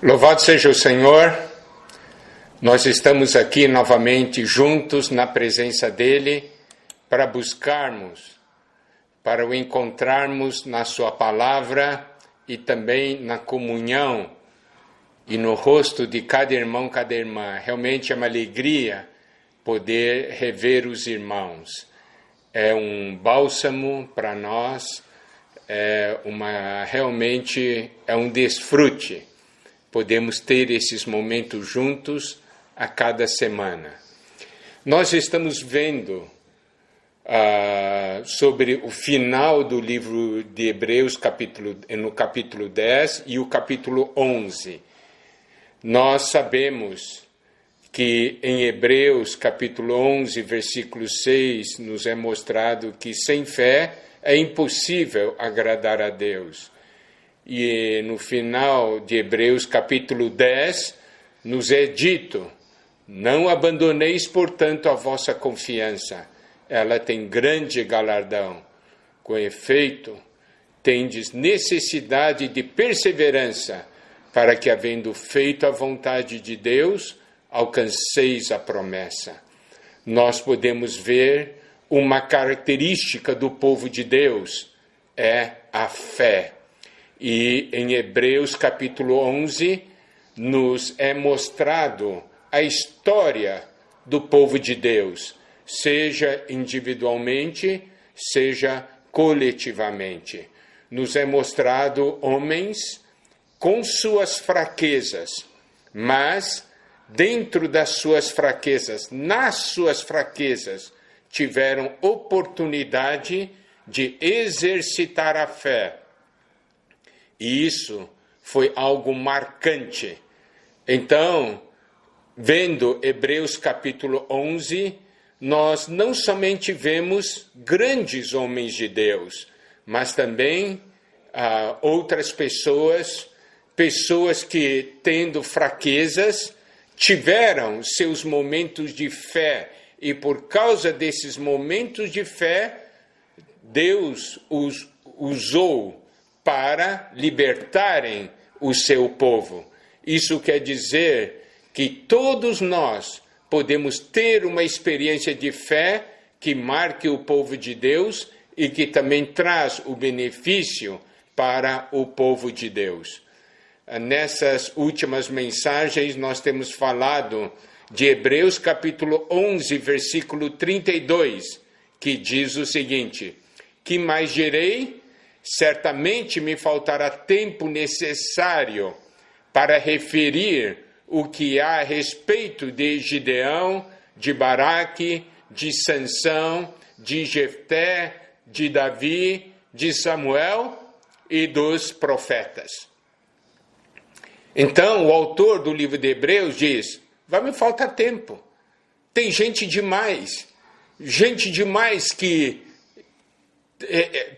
Louvado seja o Senhor, nós estamos aqui novamente juntos na presença dEle para buscarmos, para o encontrarmos na Sua palavra e também na comunhão e no rosto de cada irmão, cada irmã. Realmente é uma alegria poder rever os irmãos. É um bálsamo para nós, realmente é um desfrute. Podemos ter esses momentos juntos a cada semana. Nós estamos vendo sobre o final do livro de Hebreus, no capítulo 10 e o capítulo 11. Nós sabemos que em Hebreus, capítulo 11, versículo 6, nos é mostrado que sem fé é impossível agradar a Deus. E no final de Hebreus, capítulo 10, nos é dito: não abandoneis, portanto, a vossa confiança. Ela tem grande galardão. Com efeito, tendes necessidade de perseverança, para que, havendo feito a vontade de Deus, alcanceis a promessa. Nós podemos ver uma característica do povo de Deus, é a fé. E em Hebreus capítulo 11, nos é mostrado a história do povo de Deus, seja individualmente, seja coletivamente. Nos é mostrado homens com suas fraquezas, mas dentro das suas fraquezas, nas suas fraquezas, tiveram oportunidade de exercitar a fé. E isso foi algo marcante. Então, vendo Hebreus capítulo 11, nós não somente vemos grandes homens de Deus, mas também outras pessoas que, tendo fraquezas, tiveram seus momentos de fé. E por causa desses momentos de fé, Deus os usou para libertarem o seu povo. Isso quer dizer que todos nós podemos ter uma experiência de fé que marque o povo de Deus e que também traz o benefício para o povo de Deus. Nessas últimas mensagens nós temos falado de Hebreus capítulo 11, versículo 32, que diz o seguinte: que mais direi? Certamente me faltará tempo necessário para referir o que há a respeito de Gideão, de Baraque, de Sansão, de Jefté, de Davi, de Samuel e dos profetas. Então, o autor do livro de Hebreus diz: vai me faltar tempo. Tem gente demais que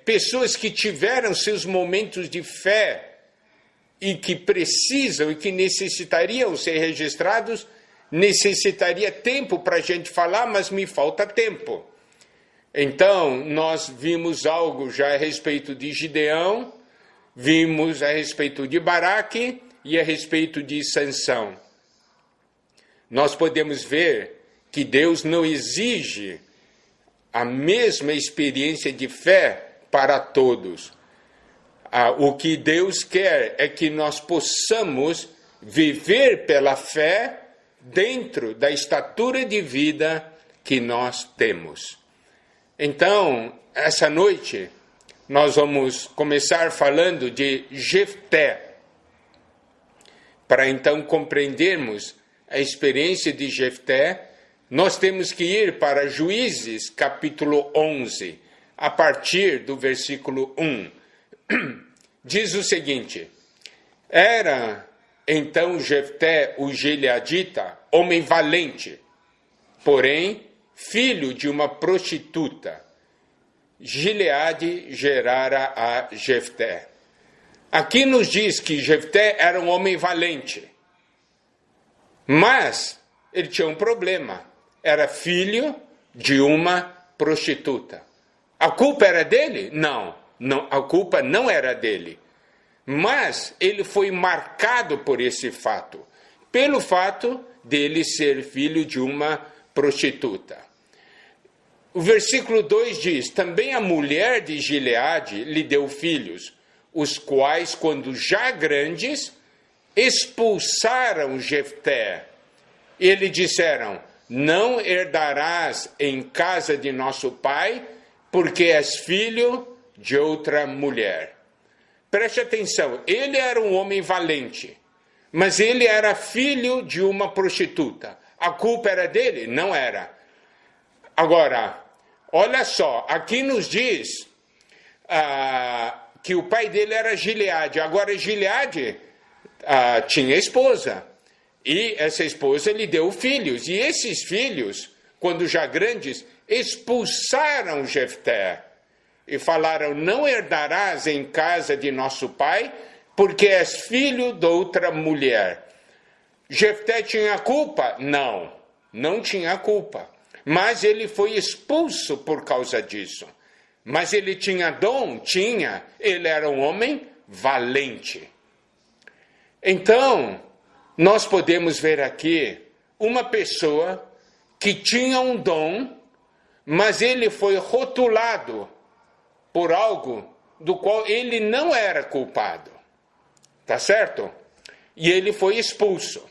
pessoas que tiveram seus momentos de fé e que precisam e que necessitariam ser registrados, necessitaria tempo para a gente falar, mas me falta tempo. Então, nós vimos algo já a respeito de Gideão, vimos a respeito de Baraque e a respeito de Sansão. Nós podemos ver que Deus não exige a mesma experiência de fé para todos. O que Deus quer é que nós possamos viver pela fé dentro da estatura de vida que nós temos. Então, essa noite, nós vamos começar falando de Jefté, para então compreendermos a experiência de Jefté. Nós temos que ir para Juízes, capítulo 11, a partir do versículo 1. Diz o seguinte: era então Jefté o gileadita, homem valente, porém filho de uma prostituta. Gileade gerara a Jefté. Aqui nos diz que Jefté era um homem valente, mas ele tinha um problema. Era filho de uma prostituta. A culpa era dele? Não, a culpa não era dele. Mas ele foi marcado por esse fato, pelo fato dele ser filho de uma prostituta. O versículo 2 diz: também a mulher de Gileade lhe deu filhos, os quais, quando já grandes, expulsaram Jefté. E lhe disseram: não herdarás em casa de nosso pai, porque és filho de outra mulher. Preste atenção, ele era um homem valente, mas ele era filho de uma prostituta. A culpa era dele? Não era. Agora, olha só, aqui nos diz que o pai dele era Gileade. Agora, Gileade tinha esposa, e essa esposa lhe deu filhos. E esses filhos, quando já grandes, expulsaram Jefté. E falaram: não herdarás em casa de nosso pai, porque és filho de outra mulher. Jefté tinha culpa? Não, não tinha culpa. Mas ele foi expulso por causa disso. Mas ele tinha dom? Tinha. Ele era um homem valente. Então, nós podemos ver aqui uma pessoa que tinha um dom, mas ele foi rotulado por algo do qual ele não era culpado. Tá certo? E ele foi expulso.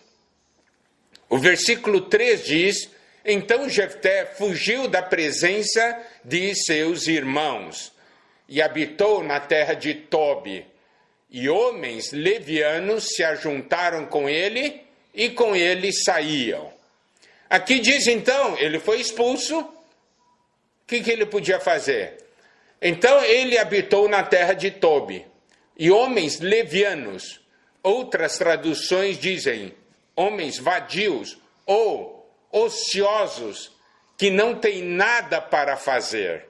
O versículo 3 diz: então Jefté fugiu da presença de seus irmãos e habitou na terra de Tobi. E homens levianos se ajuntaram com ele e com ele saíam. Aqui diz então, ele foi expulso. O que ele podia fazer? Então ele habitou na terra de Tobi, e homens levianos, outras traduções dizem homens vadios ou ociosos, que não têm nada para fazer,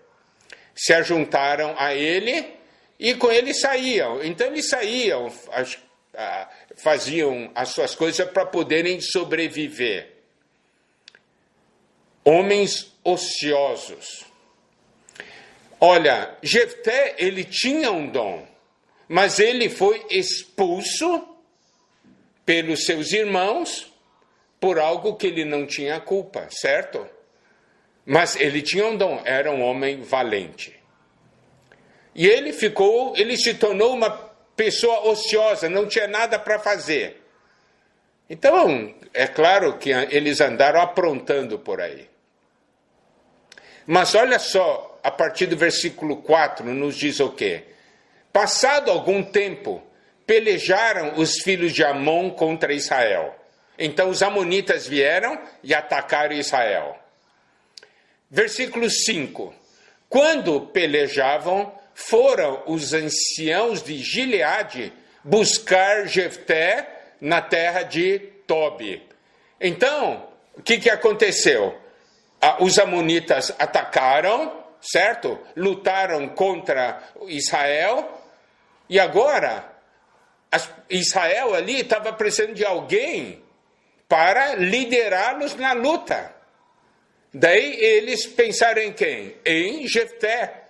se ajuntaram a ele e com ele saíam. Então eles saíam, faziam as suas coisas para poderem sobreviver. Homens ociosos. Olha, Jefté, ele tinha um dom, mas ele foi expulso pelos seus irmãos por algo que ele não tinha culpa, certo? Mas ele tinha um dom, era um homem valente. E ele se tornou uma pessoa ociosa, não tinha nada para fazer. Então, é claro que eles andaram aprontando por aí. Mas olha só, a partir do versículo 4, nos diz o quê? Passado algum tempo, pelejaram os filhos de Amon contra Israel. Então os amonitas vieram e atacaram Israel. Versículo 5. Quando pelejavam, foram os anciãos de Gileade buscar Jefté na terra de Tobi. Então, o que aconteceu? Os amonitas atacaram, certo? Lutaram contra Israel, e agora Israel ali estava precisando de alguém para liderá-los na luta. Daí eles pensaram em quem? Em Jefté,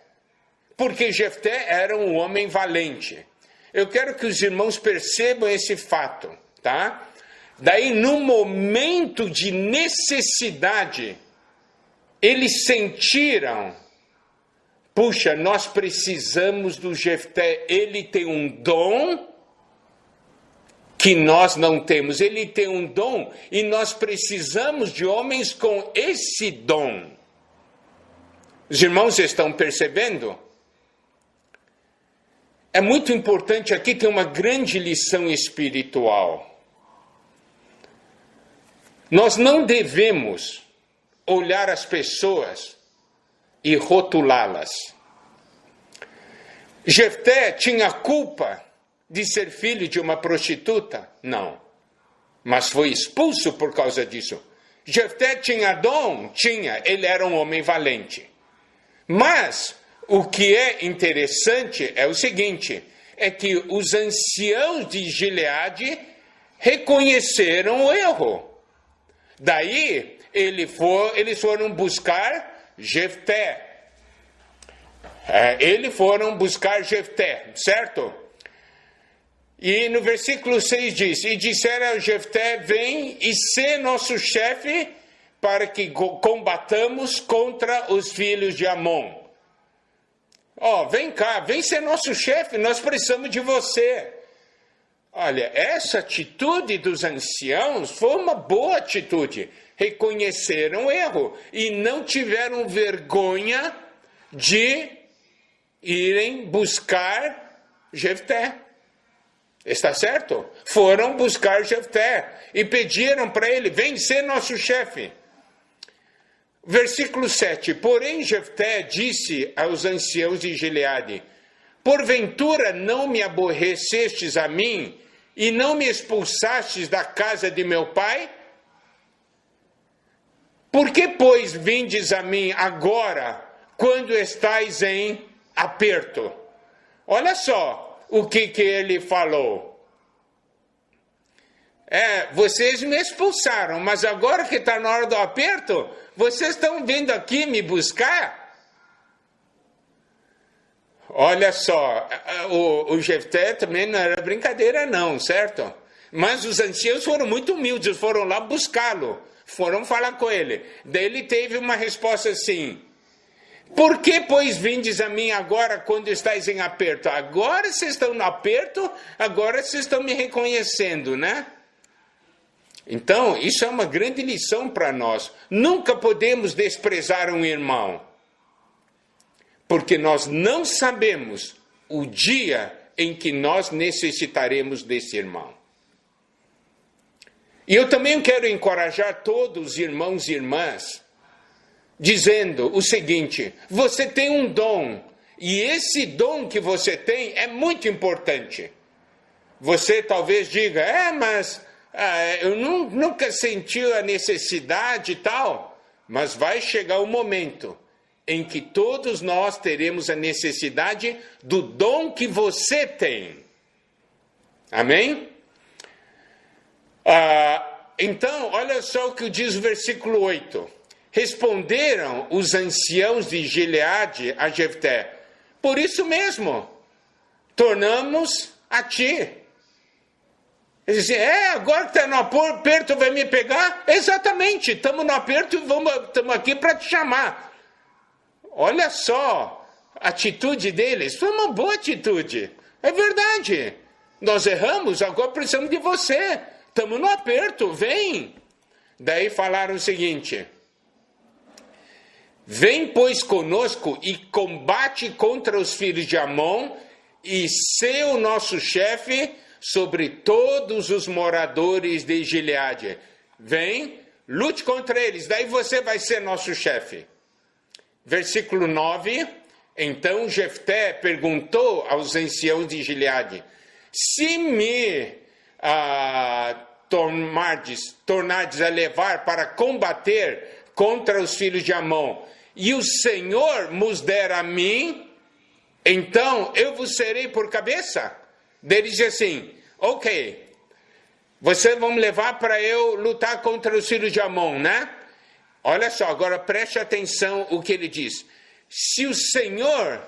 porque Jefté era um homem valente. Eu quero que os irmãos percebam esse fato, tá? Daí, no momento de necessidade, eles sentiram: puxa, nós precisamos do Jefté, ele tem um dom que nós não temos. Ele tem um dom e nós precisamos de homens com esse dom. Os irmãos estão percebendo? É muito importante, aqui tem uma grande lição espiritual. Nós não devemos olhar as pessoas e rotulá-las. Jefté tinha culpa de ser filho de uma prostituta? Não. Mas foi expulso por causa disso. Jefté tinha dom? Tinha. Ele era um homem valente. Mas o que é interessante é o seguinte, é que os anciãos de Gileade reconheceram o erro. Daí eles foram buscar Jefté. Eles foram buscar Jefté, certo? E no versículo 6 diz, e disseram a Jefté, vem e sê nosso chefe para que combatamos contra os filhos de Amon. Vem cá, vem ser nosso chefe, nós precisamos de você. Olha, essa atitude dos anciãos foi uma boa atitude. Reconheceram o erro e não tiveram vergonha de irem buscar Jefté. Está certo? Foram buscar Jefté e pediram para ele, vem ser nosso chefe. Versículo 7, porém Jefté disse aos anciãos de Gileade, porventura não me aborrecestes a mim e não me expulsastes da casa de meu pai? Por que, pois, vindes a mim agora, quando estáis em aperto? Olha só o que ele falou. Vocês me expulsaram, mas agora que está na hora do aperto, vocês estão vindo aqui me buscar? Olha só, o Jefté também não era brincadeira não, certo? Mas os anciãos foram muito humildes, foram lá buscá-lo, foram falar com ele. Daí ele teve uma resposta assim, por que, pois, vindes a mim agora quando estáis em aperto? Agora vocês estão no aperto, agora vocês estão me reconhecendo, né? Então, isso é uma grande lição para nós. Nunca podemos desprezar um irmão, porque nós não sabemos o dia em que nós necessitaremos desse irmão. E eu também quero encorajar todos os irmãos e irmãs, dizendo o seguinte, você tem um dom, e esse dom que você tem é muito importante. Você talvez diga, mas eu nunca senti a necessidade e tal, mas vai chegar o momento em que todos nós teremos a necessidade do dom que você tem. Amém? Então, olha só o que diz o versículo 8. Responderam os anciãos de Gileade a Jefté, por isso mesmo, tornamos a ti. Eles dizem, agora que está no aperto vai me pegar? Exatamente, estamos no aperto e estamos aqui para te chamar. Olha só a atitude deles, foi uma boa atitude. É verdade, nós erramos, agora precisamos de você. Estamos no aperto, vem. Daí falaram o seguinte, vem pois conosco e combate contra os filhos de Amon e sê o nosso chefe sobre todos os moradores de Gileade. Vem, lute contra eles, daí você vai ser nosso chefe. Versículo 9, então Jefté perguntou aos anciãos de Gileade, se me tornardes a levar para combater contra os filhos de Amon, e o Senhor nos der a mim, então eu vos serei por cabeça? Ele diz assim, ok, vocês vão me levar para eu lutar contra os filhos de Amon, né? Olha só, agora preste atenção o que ele diz. Se o Senhor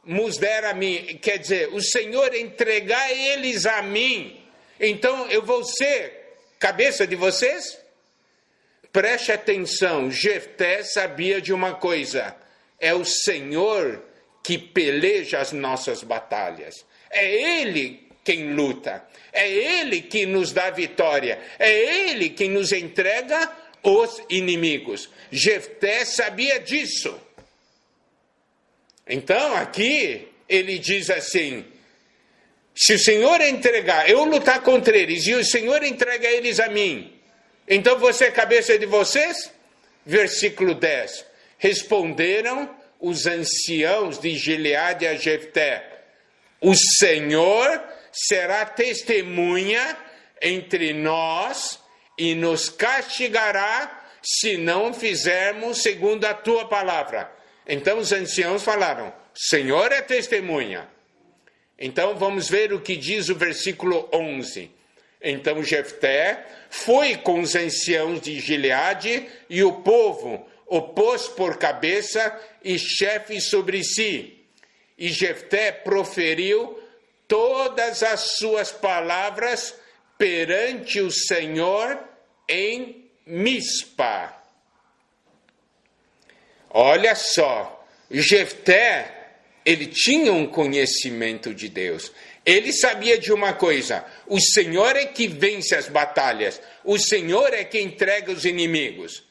nos der a mim, quer dizer, o Senhor entregar eles a mim, então eu vou ser cabeça de vocês? Preste atenção, Jefté sabia de uma coisa, é o Senhor que peleja as nossas batalhas, é Ele quem luta, é Ele que nos dá vitória, é Ele quem nos entrega os inimigos. Jefté sabia disso. Então aqui ele diz assim, se o Senhor entregar, eu lutar contra eles, e o Senhor entrega eles a mim, então você é cabeça de vocês? Versículo 10, responderam os anciãos de Gileade a Jefté, o Senhor será testemunha entre nós e nos castigará se não fizermos segundo a tua palavra. Então os anciãos falaram, Senhor é testemunha. Então vamos ver o que diz o versículo 11. Então Jefté foi com os anciãos de Gileade e o povo o pôs por cabeça e chefe sobre si. E Jefté proferiu todas as suas palavras perante o Senhor em Mispa. Olha só, Jefté, ele tinha um conhecimento de Deus. Ele sabia de uma coisa: o Senhor é que vence as batalhas, o Senhor é que entrega os inimigos.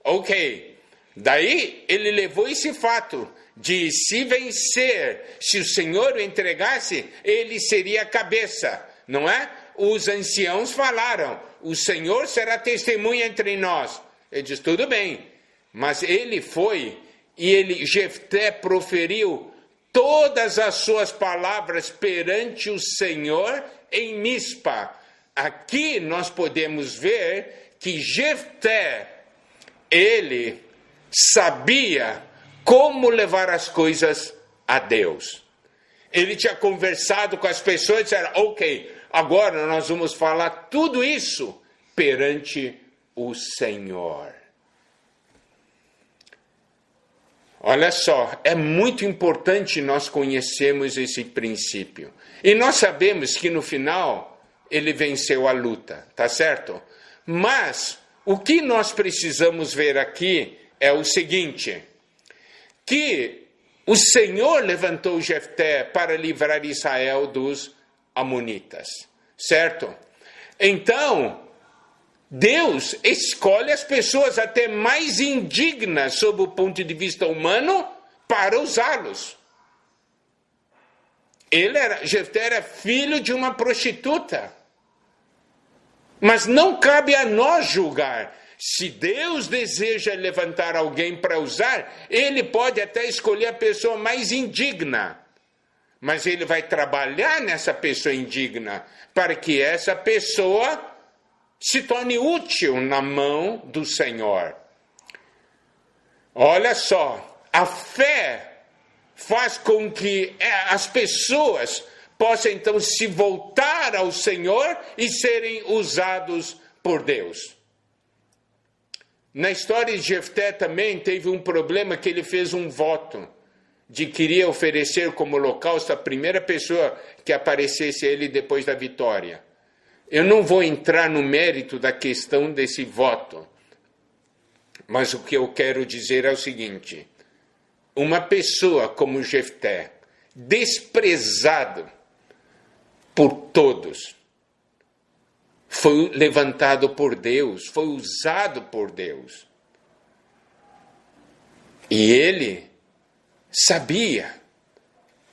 Ok, daí ele levou esse fato de se vencer, se o Senhor o entregasse, ele seria a cabeça, não é? Os anciãos falaram: o Senhor será testemunha entre nós. Ele diz: tudo bem, mas ele foi e Jefté proferiu todas as suas palavras perante o Senhor em Mispa. Aqui nós podemos ver que Jefté, ele sabia como levar as coisas a Deus. Ele tinha conversado com as pessoas e disseram: ok, agora nós vamos falar tudo isso perante o Senhor. Olha só, é muito importante nós conhecermos esse princípio. E nós sabemos que no final ele venceu a luta, tá certo? Mas o que nós precisamos ver aqui é o seguinte: que o Senhor levantou Jefté para livrar Israel dos amonitas, certo? Então, Deus escolhe as pessoas até mais indignas sob o ponto de vista humano para usá-los. Jefté era filho de uma prostituta. Mas não cabe a nós julgar. Se Deus deseja levantar alguém para usar, ele pode até escolher a pessoa mais indigna. Mas ele vai trabalhar nessa pessoa indigna para que essa pessoa se torne útil na mão do Senhor. Olha só, a fé faz com que as pessoas possam então se voltar ao Senhor e serem usados por Deus. Na história de Jefté também teve um problema que ele fez um voto de que queria oferecer como holocausto a primeira pessoa que aparecesse a ele depois da vitória. Eu não vou entrar no mérito da questão desse voto, mas o que eu quero dizer é o seguinte: uma pessoa como Jefté, desprezado por todos, foi levantado por Deus, foi usado por Deus. E ele sabia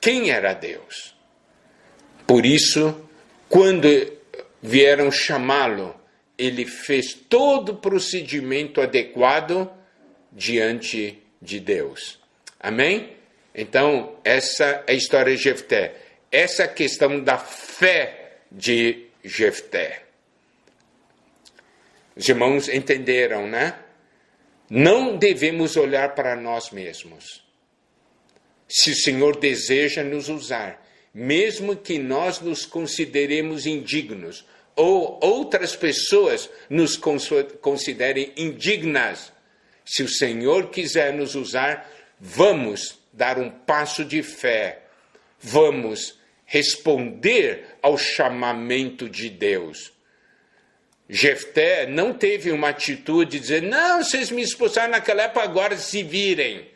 quem era Deus. Por isso, quando vieram chamá-lo, ele fez todo o procedimento adequado diante de Deus. Amém? Então, essa é a história de Jefté. Essa é a questão da fé de Jefté. Os irmãos entenderam, né? Não devemos olhar para nós mesmos. Se o Senhor deseja nos usar, mesmo que nós nos consideremos indignos, ou outras pessoas nos considerem indignas, se o Senhor quiser nos usar, vamos dar um passo de fé, vamos responder ao chamamento de Deus. Jefté não teve uma atitude de dizer: não, vocês me expulsaram naquela época, agora se virem.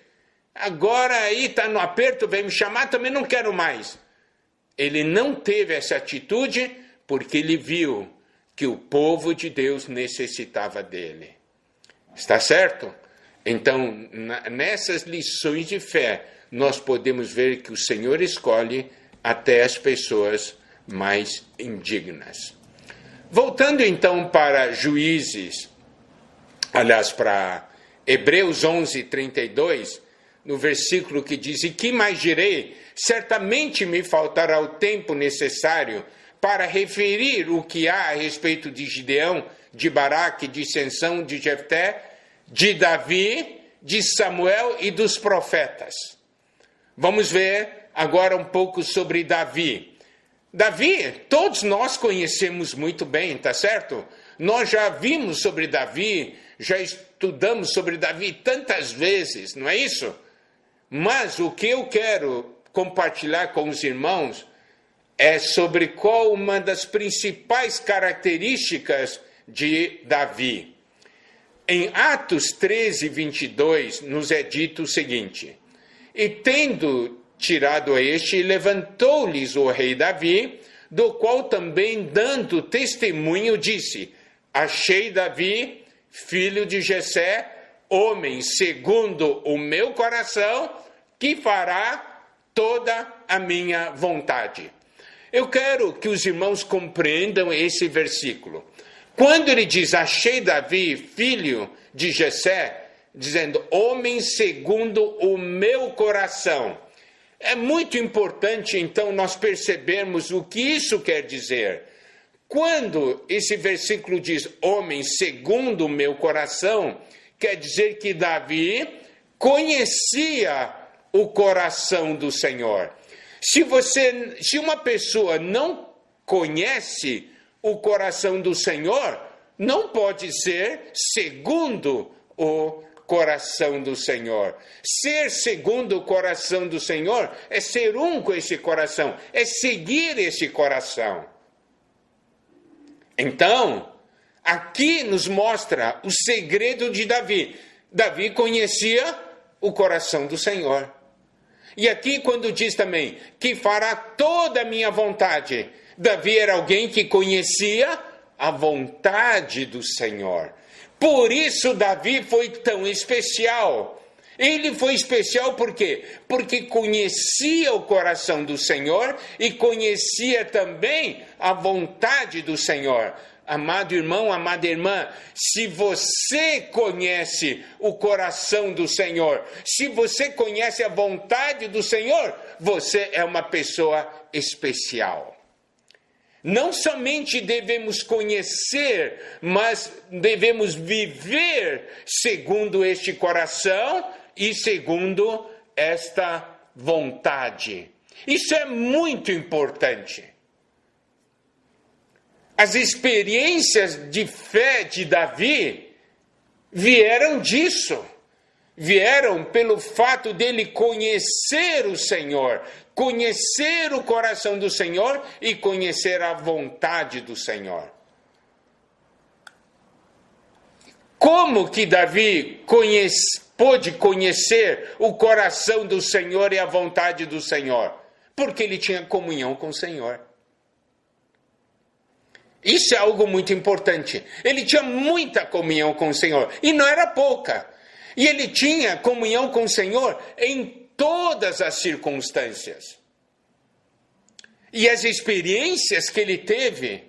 Agora aí está no aperto, vem me chamar, também não quero mais. Ele não teve essa atitude porque ele viu que o povo de Deus necessitava dele. Está certo? Então, nessas lições de fé, nós podemos ver que o Senhor escolhe até as pessoas mais indignas. Voltando então para Juízes, aliás, para Hebreus 11:32, no versículo que diz: e que mais direi? Certamente me faltará o tempo necessário para referir o que há a respeito de Gideão, de Baraque, de Sansão, de Jefté, de Davi, de Samuel e dos profetas. Vamos ver agora um pouco sobre Davi. Davi, todos nós conhecemos muito bem, tá certo? Nós já vimos sobre Davi, já estudamos sobre Davi tantas vezes, não é isso? Mas o que eu quero compartilhar com os irmãos é sobre qual uma das principais características de Davi. Em Atos 13, 22, nos é dito o seguinte: e tendo tirado este, levantou-lhes o rei Davi, do qual também dando testemunho disse: achei Davi, filho de Jessé, homem segundo o meu coração, que fará toda a minha vontade. Eu quero que os irmãos compreendam esse versículo. Quando ele diz, achei Davi, filho de Jessé, dizendo, homem segundo o meu coração. É muito importante, então, nós percebermos o que isso quer dizer. Quando esse versículo diz, homem segundo o meu coração, quer dizer que Davi conhecia o coração do Senhor. Se uma pessoa não conhece o coração do Senhor, não pode ser segundo o coração do Senhor. Ser segundo o coração do Senhor é ser um com esse coração, é seguir esse coração. Então, aqui nos mostra o segredo de Davi. Davi conhecia o coração do Senhor. E aqui quando diz também que fará toda a minha vontade, Davi era alguém que conhecia a vontade do Senhor. Por isso Davi foi tão especial. Ele foi especial por quê? Porque conhecia o coração do Senhor e conhecia também a vontade do Senhor. Amado irmão, amada irmã, se você conhece o coração do Senhor, se você conhece a vontade do Senhor, você é uma pessoa especial. Não somente devemos conhecer, mas devemos viver segundo este coração e segundo esta vontade. Isso é muito importante. As experiências de fé de Davi vieram disso. Vieram pelo fato dele conhecer o Senhor, conhecer o coração do Senhor e conhecer a vontade do Senhor. Como que Davi pôde conhecer o coração do Senhor e a vontade do Senhor? Porque ele tinha comunhão com o Senhor. Isso é algo muito importante. Ele tinha muita comunhão com o Senhor, e não era pouca. E ele tinha comunhão com o Senhor em todas as circunstâncias. E as experiências que ele teve,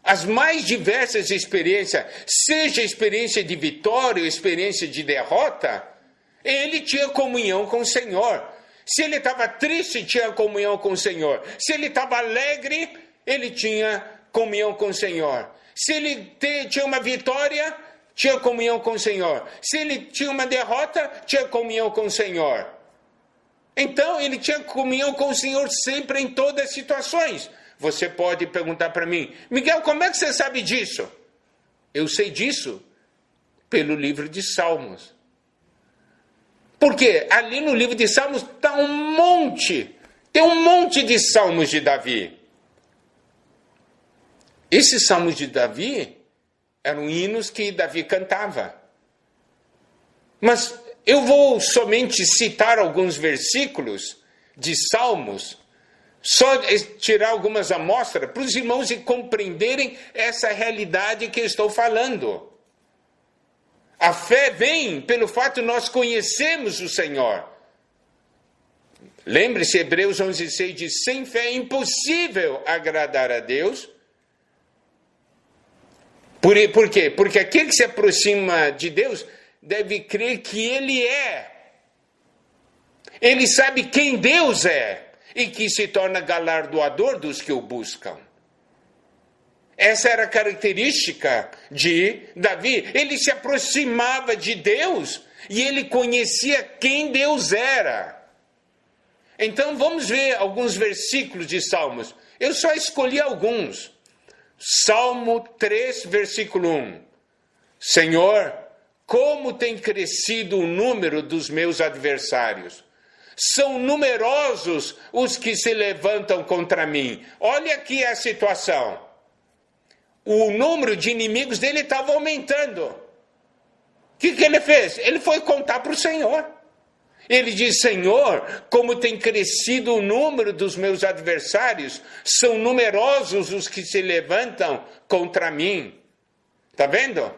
as mais diversas experiências, seja experiência de vitória ou experiência de derrota, ele tinha comunhão com o Senhor. Se ele estava triste, tinha comunhão com o Senhor. Se ele estava alegre, ele tinha comunhão com o Senhor. Se ele tinha uma vitória, tinha comunhão com o Senhor. Se ele tinha uma derrota, tinha comunhão com o Senhor. Então, ele tinha comunhão com o Senhor sempre em todas as situações. Você pode perguntar para mim, Miguel, como é que você sabe disso? Eu sei disso pelo livro de Salmos. Porque ali no livro de Salmos tem um monte de salmos de Davi. Esses salmos de Davi eram hinos que Davi cantava. Mas eu vou somente citar alguns versículos de salmos, só tirar algumas amostras para os irmãos compreenderem essa realidade que eu estou falando. A fé vem pelo fato de nós conhecermos o Senhor. Lembre-se, Hebreus 11:6 diz, sem fé é impossível agradar a Deus. Por quê? Porque aquele que se aproxima de Deus deve crer que Ele é. Ele sabe quem Deus é e que se torna galardoador dos que o buscam. Essa era a característica de Davi. Ele se aproximava de Deus e ele conhecia quem Deus era. Então vamos ver alguns versículos de Salmos. Eu só escolhi alguns. Salmo 3, versículo 1. Senhor, como tem crescido o número dos meus adversários. são numerosos os que se levantam contra mim. Olha aqui a situação. O número de inimigos dele estava aumentando. O que ele fez? Ele foi contar para o Senhor. Ele diz: Senhor, como tem crescido o número dos meus adversários, são numerosos os que se levantam contra mim. Está vendo?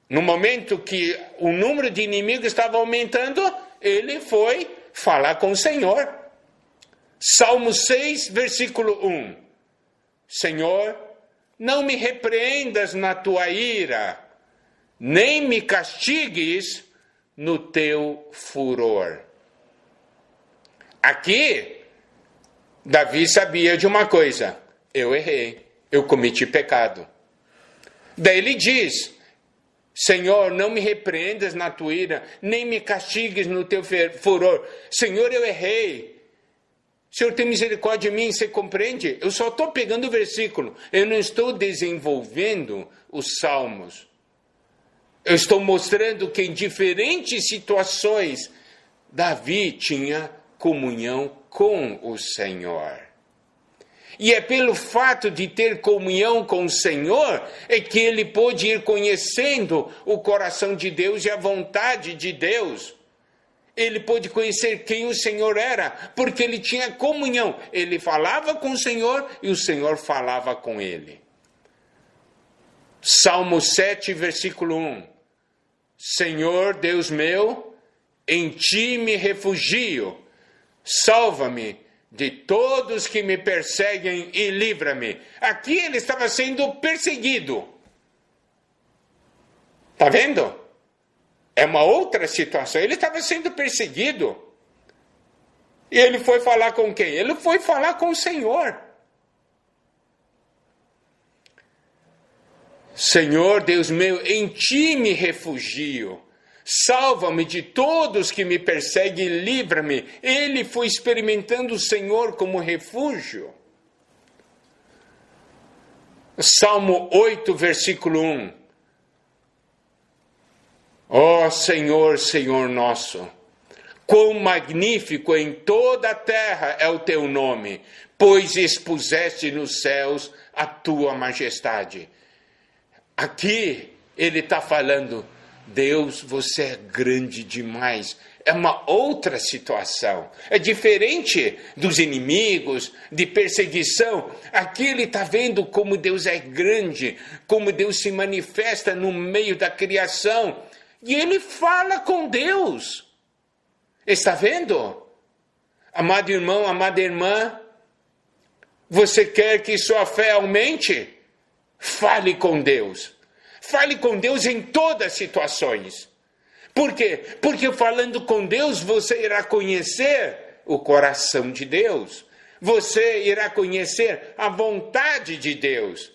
No momento que o número de inimigos estava aumentando, ele foi falar com o Senhor. Salmo 6, versículo 1. Senhor, não me repreendas na tua ira, nem me castigues no teu furor. Aqui, Davi sabia de uma coisa: eu errei, eu cometi pecado. Daí ele diz: Senhor, não me repreendas na tua ira, nem me castigues no teu furor. Senhor, eu errei. Senhor, tem misericórdia de mim, você compreende? Eu só estou pegando o versículo, eu não estou desenvolvendo os salmos. Eu estou mostrando que em diferentes situações, Davi tinha comunhão com o Senhor. E é pelo fato de ter comunhão com o Senhor é que ele pôde ir conhecendo o coração de Deus e a vontade de Deus. Ele pôde conhecer quem o Senhor era, porque ele tinha comunhão. Ele falava com o Senhor e o Senhor falava com ele. Salmo 7, versículo 1. Senhor Deus meu, em ti me refugio. Salva-me de todos que me perseguem e livra-me. Aqui ele estava sendo perseguido. Está vendo? É uma outra situação. Ele estava sendo perseguido. E ele foi falar com quem? Ele foi falar com o Senhor. Senhor Deus meu, em ti me refugio. Salva-me de todos que me perseguem e livra-me. Ele foi experimentando o Senhor como refúgio. Salmo 8, versículo 1. Ó Senhor, Senhor nosso, quão magnífico em toda a terra é o teu nome, pois expuseste nos céus a tua majestade. Aqui ele está falando: Deus, você é grande demais. É uma outra situação. É diferente dos inimigos, de perseguição. Aqui ele está vendo como Deus é grande, como Deus se manifesta no meio da criação. E ele fala com Deus. Está vendo? Amado irmão, amada irmã, você quer que sua fé aumente? Fale com Deus. Fale com Deus em todas as situações. Por quê? Porque falando com Deus, você irá conhecer o coração de Deus. Você irá conhecer a vontade de Deus.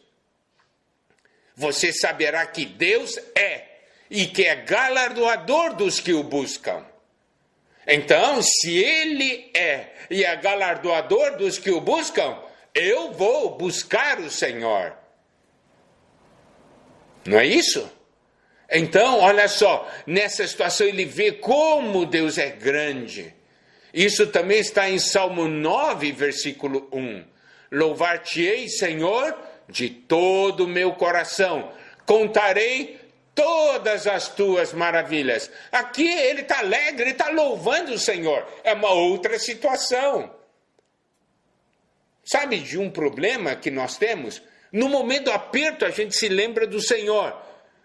Você saberá que Deus é e que é galardoador dos que o buscam. Então, se Ele é e é galardoador dos que o buscam, eu vou buscar o Senhor. Não é isso? Então, olha só, nessa situação ele vê como Deus é grande. Isso também está em Salmo 9, versículo 1. Louvar-te-ei, Senhor, de todo o meu coração. Contarei todas as tuas maravilhas. Aqui ele está alegre, ele está louvando o Senhor. É uma outra situação. Sabe de um problema que nós temos? No momento do aperto a gente se lembra do Senhor.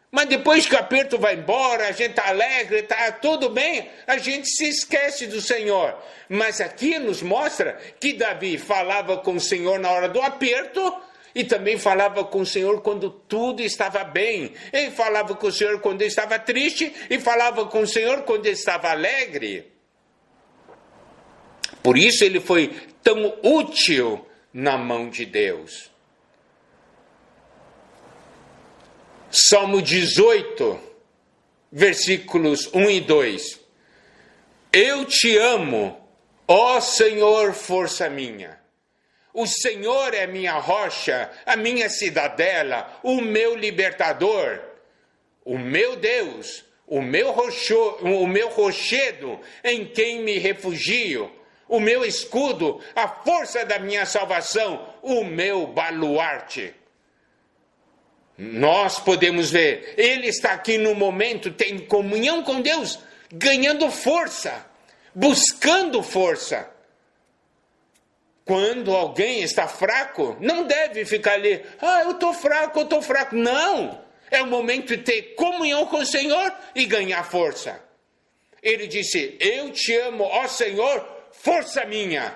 Mas depois que o aperto vai embora, a gente está alegre, está tudo bem, a gente se esquece do Senhor. Mas aqui nos mostra que Davi falava com o Senhor na hora do aperto e também falava com o Senhor quando tudo estava bem. Ele falava com o Senhor quando ele estava triste e falava com o Senhor quando ele estava alegre. Por isso ele foi tão útil na mão de Deus. Salmo 18, versículos 1 e 2. Eu te amo, ó Senhor, força minha. O Senhor é minha rocha, a minha cidadela, o meu libertador, o meu Deus, o meu rochedo em quem me refugio, o meu escudo, a força da minha salvação, o meu baluarte. Nós podemos ver, ele está aqui no momento, tem comunhão com Deus, ganhando força, buscando força. Quando alguém está fraco, não deve ficar ali, eu estou fraco. Não, é o momento de ter comunhão com o Senhor e ganhar força. Ele disse, eu te amo, ó Senhor, força minha.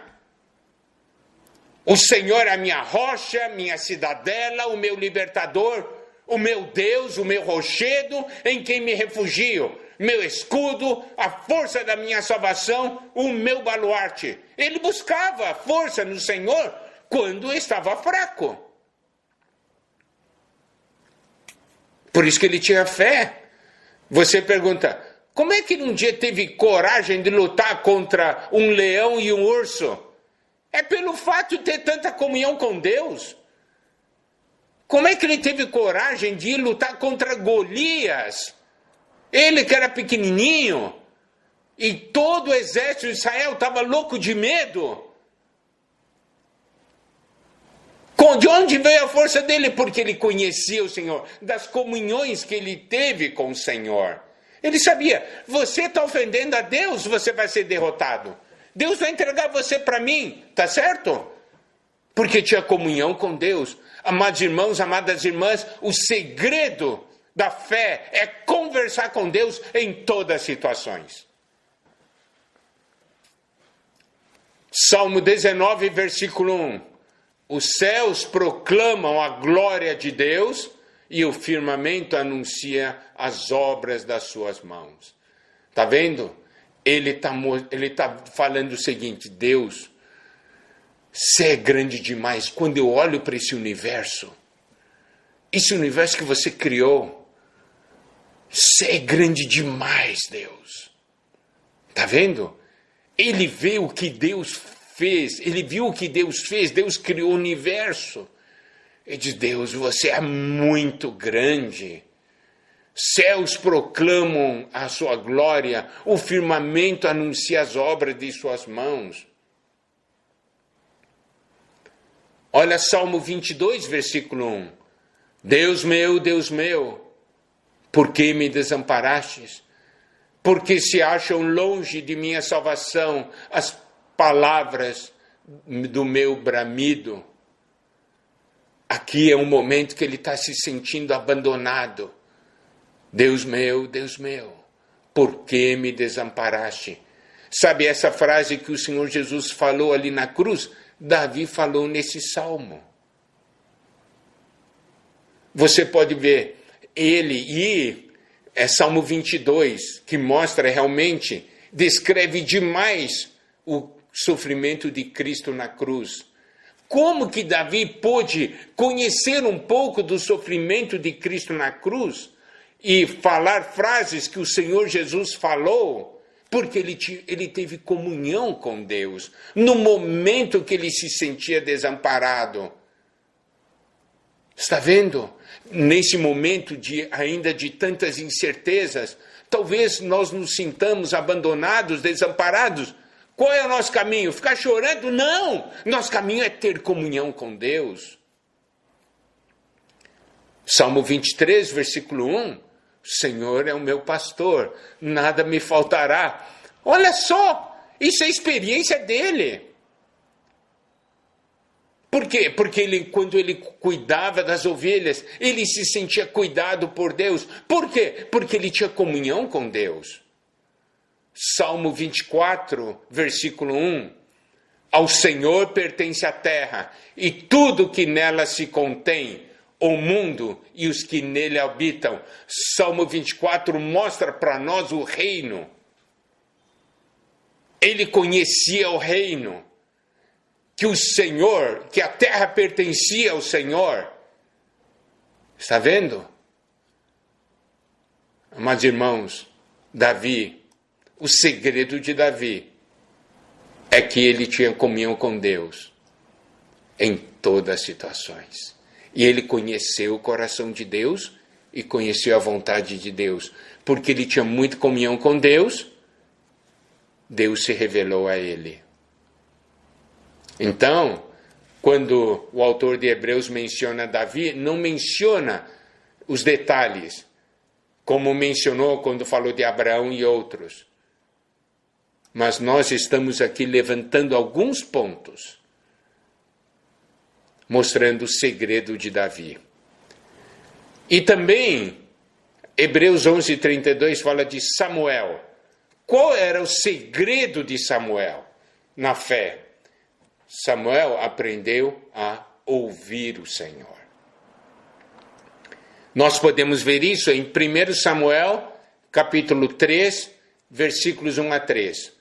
O Senhor é a minha rocha, minha cidadela, o meu libertador, o meu Deus, o meu rochedo, em quem me refugio, meu escudo, a força da minha salvação, o meu baluarte. Ele buscava força no Senhor quando estava fraco. Por isso que ele tinha fé. Você pergunta, como é que um dia teve coragem de lutar contra um leão e um urso? É pelo fato de ter tanta comunhão com Deus. Como é que ele teve coragem de ir lutar contra Golias? Ele que era pequenininho, e todo o exército de Israel estava louco de medo. De onde veio a força dele? Porque ele conhecia o Senhor, das comunhões que ele teve com o Senhor. Ele sabia, você está ofendendo a Deus, você vai ser derrotado. Deus vai entregar você para mim, tá certo? Porque tinha comunhão com Deus. Amados irmãos, amadas irmãs, o segredo da fé é conversar com Deus em todas as situações. Salmo 19, versículo 1. Os céus proclamam a glória de Deus e o firmamento anuncia as obras das suas mãos. Está vendo? Ele está falando o seguinte, Deus, você é grande demais. Quando eu olho para esse universo que você criou, você é grande demais, Deus. Está vendo? Ele vê o que Deus fez, ele viu o que Deus fez, Deus criou o universo. Ele diz, Deus, você é muito grande. Céus proclamam a sua glória, o firmamento anuncia as obras de suas mãos. Olha Salmo 22, versículo 1. Deus meu, por que me desamparastes? Porque se acham longe de minha salvação as palavras do meu bramido. Aqui é um momento que ele está se sentindo abandonado. Deus meu, por que me desamparaste? Sabe essa frase que o Senhor Jesus falou ali na cruz? Davi falou nesse salmo. Você pode ver é Salmo 22, que mostra realmente, descreve demais o sofrimento de Cristo na cruz. Como que Davi pôde conhecer um pouco do sofrimento de Cristo na cruz e falar frases que o Senhor Jesus falou? Porque ele teve comunhão com Deus, no momento que ele se sentia desamparado. Está vendo? Nesse momento ainda de tantas incertezas, talvez nós nos sintamos abandonados, desamparados. Qual é o nosso caminho? Ficar chorando? Não! Nosso caminho é ter comunhão com Deus. Salmo 23, versículo 1. O Senhor é o meu pastor, nada me faltará. Olha só, isso é a experiência dele. Por quê? Porque quando ele cuidava das ovelhas, ele se sentia cuidado por Deus. Por quê? Porque ele tinha comunhão com Deus. Salmo 24, versículo 1. Ao Senhor pertence a terra e tudo que nela se contém, o mundo e os que nele habitam. Salmo 24 mostra para nós o reino. Ele conhecia o reino. Que a terra pertencia ao Senhor. Está vendo? Amados irmãos, Davi, o segredo de Davi é que ele tinha comunhão com Deus em todas as situações. E ele conheceu o coração de Deus e conheceu a vontade de Deus. porque ele tinha muita comunhão com Deus, Deus se revelou a ele. Então, quando o autor de Hebreus menciona Davi, não menciona os detalhes, como mencionou quando falou de Abraão e outros. Mas nós estamos aqui levantando alguns pontos, mostrando o segredo de Davi. E também, Hebreus 11:32 fala de Samuel. Qual era o segredo de Samuel na fé? Samuel aprendeu a ouvir o Senhor. Nós podemos ver isso em 1 Samuel, capítulo 3, versículos 1 a 3.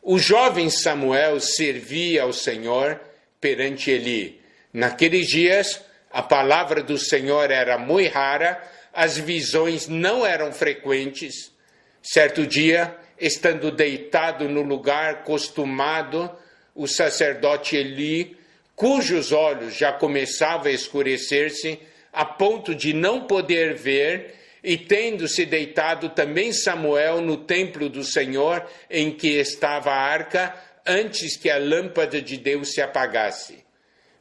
O jovem Samuel servia ao Senhor perante Eli. Naqueles dias, a palavra do Senhor era muito rara, as visões não eram frequentes. Certo dia, estando deitado no lugar costumado, o sacerdote Eli, cujos olhos já começavam a escurecer-se, a ponto de não poder ver, e tendo-se deitado também Samuel no templo do Senhor, em que estava a arca, antes que a lâmpada de Deus se apagasse.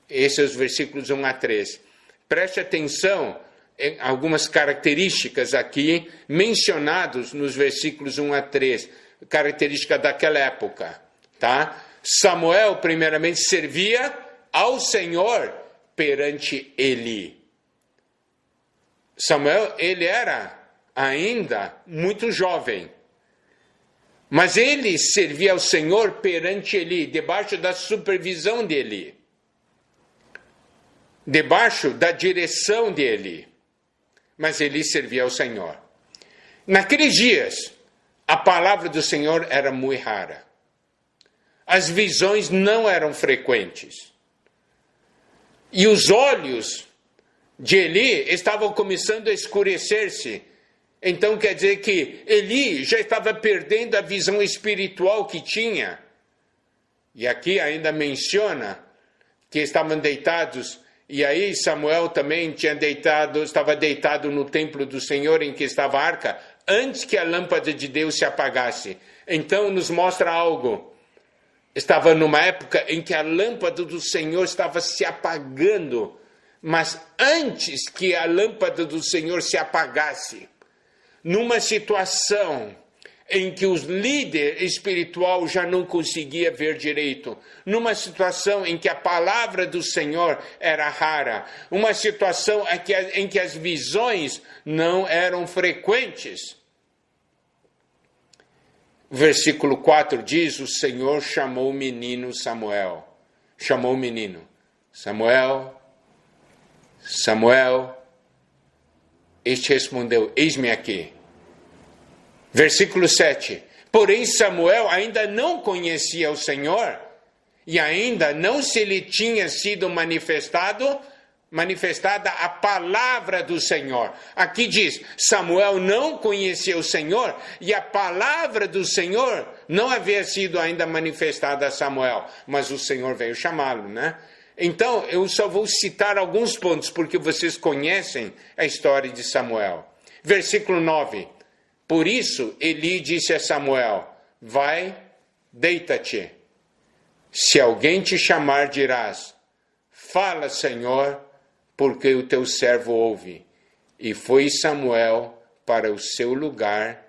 Esses são os versículos 1 a 3. Preste atenção em algumas características aqui, mencionados nos versículos 1 a 3, característica daquela época, tá? Samuel, primeiramente, servia ao Senhor perante Eli. Samuel, ele era ainda muito jovem, mas ele servia ao Senhor perante Eli, debaixo da supervisão de Eli, debaixo da direção de Eli, mas Eli servia ao Senhor. Naqueles dias, a palavra do Senhor era muito rara. As visões não eram frequentes. E os olhos de Eli estavam começando a escurecer-se. Então quer dizer que Eli já estava perdendo a visão espiritual que tinha. E aqui ainda menciona que estavam deitados, e aí Samuel também estava deitado no templo do Senhor em que estava a arca, antes que a lâmpada de Deus se apagasse. Então nos mostra algo. Estava numa época em que a lâmpada do Senhor estava se apagando, mas antes que a lâmpada do Senhor se apagasse, numa situação em que o líder espiritual já não conseguia ver direito, numa situação em que a palavra do Senhor era rara, uma situação em que as visões não eram frequentes. Versículo 4 diz, o Senhor chamou o menino Samuel. Chamou o menino. Samuel, Samuel. Este respondeu, eis-me aqui. Versículo 7. Porém Samuel ainda não conhecia o Senhor, e ainda não se lhe tinha sido manifestada a palavra do Senhor. Aqui diz, Samuel não conhecia o Senhor, e a palavra do Senhor não havia sido ainda manifestada a Samuel, mas o Senhor veio chamá-lo, né? Então, eu só vou citar alguns pontos, porque vocês conhecem a história de Samuel. Versículo 9. Por isso, Eli disse a Samuel, vai, deita-te. Se alguém te chamar, dirás, fala, Senhor, porque o teu servo ouve. E foi Samuel para o seu lugar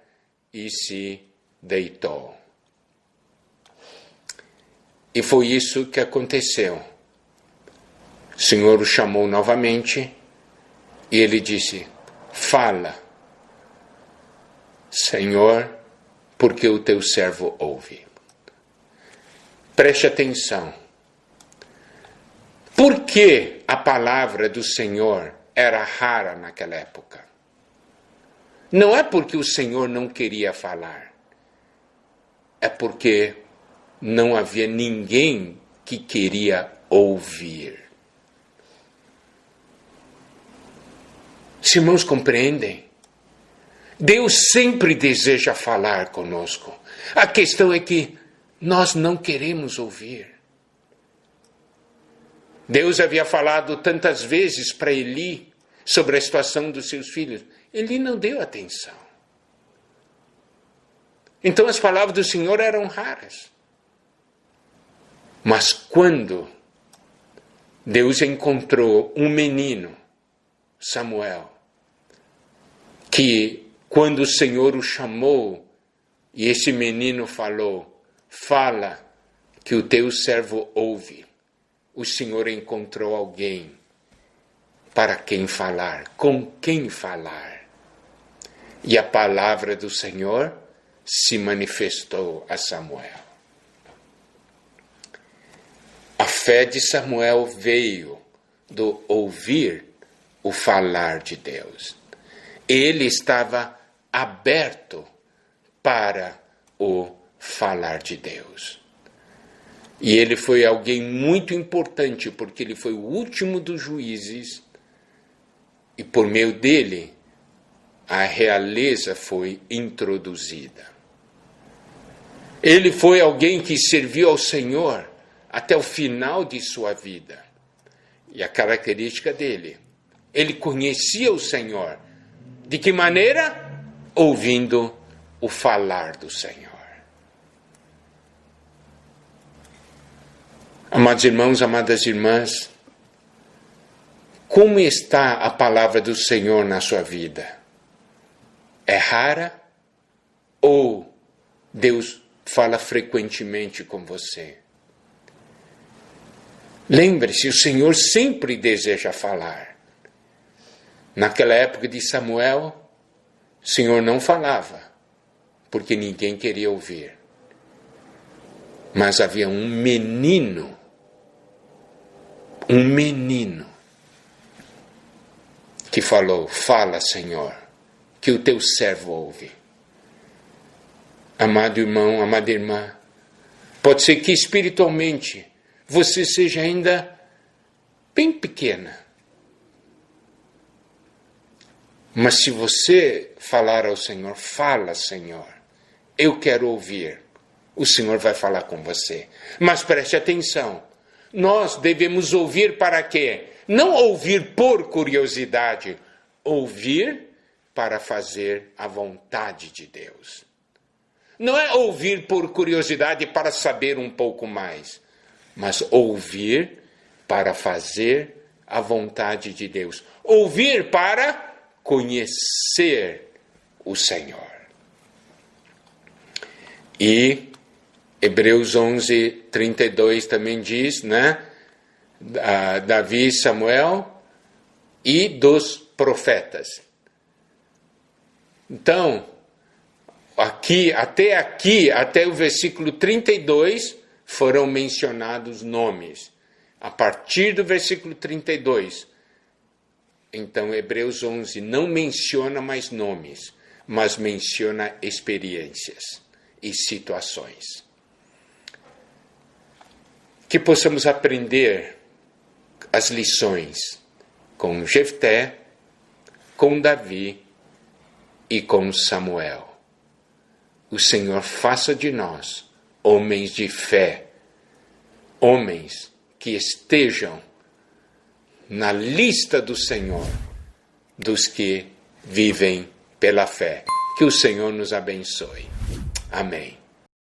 e se deitou. E foi isso que aconteceu. O Senhor o chamou novamente e ele disse, fala, Senhor, porque o teu servo ouve. Preste atenção. Por que a palavra do Senhor era rara naquela época? Não é porque o Senhor não queria falar. É porque não havia ninguém que queria ouvir. Os irmãos compreendem? Deus sempre deseja falar conosco. A questão é que nós não queremos ouvir. Deus havia falado tantas vezes para Eli sobre a situação dos seus filhos. Eli não deu atenção. Então as palavras do Senhor eram raras. Mas quando Deus encontrou um menino, Samuel, que quando o Senhor o chamou, e esse menino falou, fala que o teu servo ouve, o Senhor encontrou alguém para quem falar, com quem falar. E a palavra do Senhor se manifestou a Samuel. A fé de Samuel veio do ouvir o falar de Deus. Ele estava aberto para o falar de Deus. E ele foi alguém muito importante, porque ele foi o último dos juízes, e por meio dele, a realeza foi introduzida. Ele foi alguém que serviu ao Senhor até o final de sua vida. E a característica dele, ele conhecia o Senhor. De que maneira? Ouvindo o falar do Senhor. Amados irmãos, amadas irmãs, como está a palavra do Senhor na sua vida? É rara ou Deus fala frequentemente com você? Lembre-se, o Senhor sempre deseja falar. Naquela época de Samuel, o Senhor não falava, porque ninguém queria ouvir. Mas havia um menino, que falou, fala, Senhor, que o teu servo ouve. Amado irmão, amada irmã, pode ser que espiritualmente você seja ainda bem pequena. Mas se você falar ao Senhor, fala, Senhor, eu quero ouvir, o Senhor vai falar com você. Mas preste atenção, nós devemos ouvir para quê? Não ouvir por curiosidade, ouvir para fazer a vontade de Deus. Não é ouvir por curiosidade para saber um pouco mais, mas ouvir para fazer a vontade de Deus. Ouvir para conhecer o Senhor. E Hebreus 11:32 também diz, né? Davi, Samuel e dos profetas. Então, até o versículo 32, foram mencionados nomes. A partir do versículo 32, então Hebreus 11 não menciona mais nomes, mas menciona experiências e situações. Que possamos aprender as lições com Jefté, com Davi e com Samuel. O Senhor faça de nós homens de fé, homens que estejam na lista do Senhor, dos que vivem pela fé. Que o Senhor nos abençoe. Amém.